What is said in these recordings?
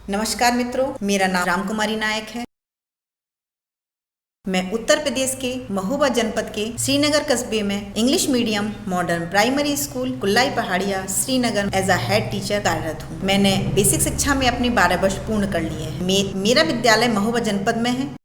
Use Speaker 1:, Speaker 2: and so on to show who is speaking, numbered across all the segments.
Speaker 1: नमस्कार मित्रों, मेरा नाम रामकुमारी नायक है। मैं उत्तर प्रदेश के महोबा जनपद के श्रीनगर कस्बे में English medium modern primary school Kullai Pahariya Srinagar as a head teacher कार्यरत हूँ। मैंने बेसिक शिक्षा में अपने 12 वर्ष पूर्ण कर लिए हैं। मेरा विद्यालय महोबा जनपद में है।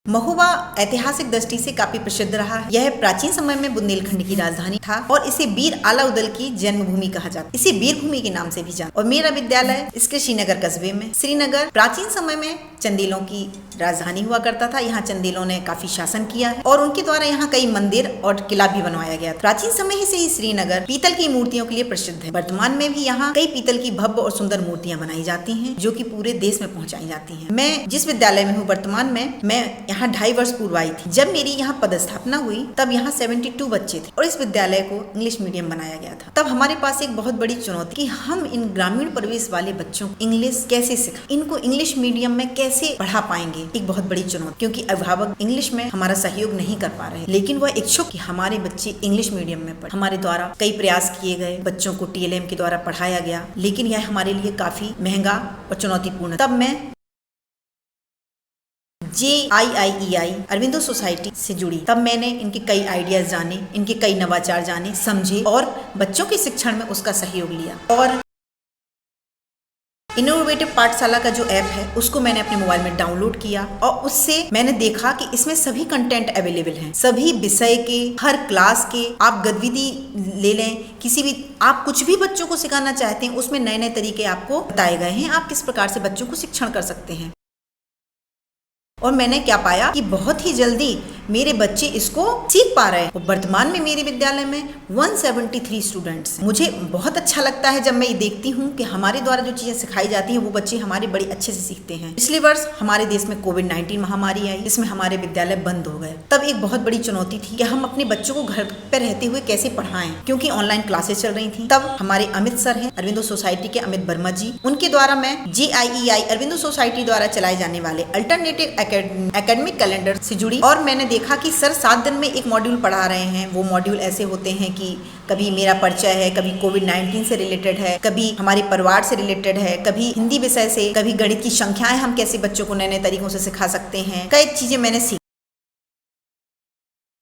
Speaker 1: महोबा ऐतिहासिक दृष्टि से काफी प्रसिद्ध रहा है। यह प्राचीन समय में बुंदेलखंड की राजधानी था और इसे वीर अलाउद्दीन की जन्मभूमि कहा जाता है। इसे वीर भूमि के नाम से भी जाना। और मेरा विद्यालय इसके श्रीनगर कस्बे में। श्रीनगर प्राचीन समय में चंदेलों की राजधानी हुआ करता था। यहाँ चंदेलों ने काफी शासन किया है और उनके द्वारा यहाँ कई मंदिर और किला भी बनवाया गया था। प्राचीन समय से ही श्रीनगर पीतल की मूर्तियों के लिए प्रसिद्ध है। वर्तमान में भी यहाँ कई पीतल की भव्य और सुंदर मूर्तियां बनाई जाती हैं, जो कि पूरे देश में पहुंचाई जाती हैं। मैं जिस विद्यालय में हूँ वर्तमान में, मैं यहाँ 2.5 वर्ष पूर्व आई थी। जब मेरी यहाँ पदस्थापना हुई तब यहाँ 72 बच्चे थे और इस विद्यालय को इंग्लिश मीडियम बनाया गया था। तब हमारे पास एक बहुत बड़ी चुनौती कि हम इन ग्रामीण परिवेश वाले बच्चों को इंग्लिश कैसे सिखाएं, इनको इंग्लिश मीडियम में कैसे पढ़ा पाएंगे। एक बहुत बड़ी चुनौती, क्योंकि अभिभावक इंग्लिश में हमारा सहयोग नहीं कर पा रहे, लेकिन वह इच्छुक कि हमारे बच्चे इंग्लिश मीडियम में पढ़े। हमारे द्वारा कई प्रयास किए गए, बच्चों को TLM के द्वारा पढ़ाया गया, लेकिन यह हमारे लिए काफी महंगा और चुनौतीपूर्ण। तब मैं JIIEI अरविंदो सोसाइटी से जुड़ी। तब मैंने इनके कई आइडियाज जाने, इनके कई नवाचार जाने, समझे और बच्चों के शिक्षण में उसका सहयोग लिया। और इनोवेटिव पाठशाला का जो ऐप है उसको मैंने अपने मोबाइल में डाउनलोड किया और उससे मैंने देखा कि इसमें सभी कंटेंट अवेलेबल हैं, सभी विषय के, हर क्लास के। आप गतिविधि ले लें, किसी भी आप कुछ भी बच्चों को सिखाना चाहते हैं, उसमें नए नए तरीके आपको बताए गए हैं। आप किस प्रकार से बच्चों को शिक्षण कर सकते हैं। और मैंने क्या पाया कि बहुत ही जल्दी मेरे बच्चे इसको सीख पा रहे हैं। वर्तमान में मेरे विद्यालय में 173 स्टूडेंट्स हैं। मुझे बहुत अच्छा लगता है जब मैं ये देखती हूँ कि हमारे द्वारा जो चीजें सिखाई जाती हैं वो बच्चे हमारे बड़े अच्छे से सीखते हैं। पिछले वर्ष हमारे देश में कोविड-19 महामारी आई, जिसमें हमारे विद्यालय बंद हो गए। तब एक बहुत बड़ी चुनौती थी कि हम अपने बच्चों को घर पर रहते हुए कैसे पढ़ाएं, क्योंकि ऑनलाइन क्लासेस चल रही थी। तब हमारे अमित सर हैं, अरविंदो सोसाइटी के अमित वर्मा जी, उनके द्वारा मैं JIEI अरविंदो सोसाइटी द्वारा चलाए जाने वाले अल्टरनेटिव एकेडमिक कैलेंडर से जुड़ी। और मैंने देखा कि सर 7 दिन में एक मॉड्यूल पढ़ा रहे हैं। वो मॉड्यूल ऐसे होते हैं कि कभी मेरा परिचय है, कभी कोविड-19 से रिलेटेड है, कभी हमारे परिवार से रिलेटेड है, कभी हिंदी विषय से, कभी गणित की संख्याएं हम कैसे बच्चों को नए नए तरीकों से सिखा सकते हैं। कई चीजें मैंने सीखी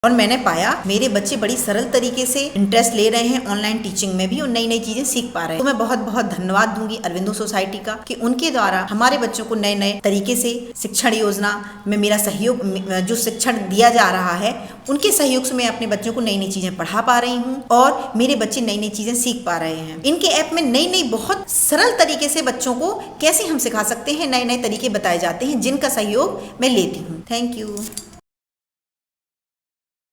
Speaker 1: और मैंने पाया मेरे बच्चे बड़ी सरल तरीके से इंटरेस्ट ले रहे हैं ऑनलाइन टीचिंग में भी और नई नई चीजें सीख पा रहे हैं। तो मैं बहुत बहुत धन्यवाद दूंगी अरविंदो सोसाइटी का कि उनके द्वारा हमारे बच्चों को नए नए तरीके से शिक्षण योजना में मेरा सहयोग, जो शिक्षण दिया जा रहा है उनके सहयोग से मैं अपने बच्चों को नई नई चीजें पढ़ा पा रही हूँ और मेरे बच्चे नई नई चीजें सीख पा रहे हैं। इनके ऐप में नई नई बहुत सरल तरीके से बच्चों को कैसे हम सिखा सकते हैं, नए नए तरीके बताए जाते हैं, जिनका सहयोग मैं लेती हूँ। Thank you.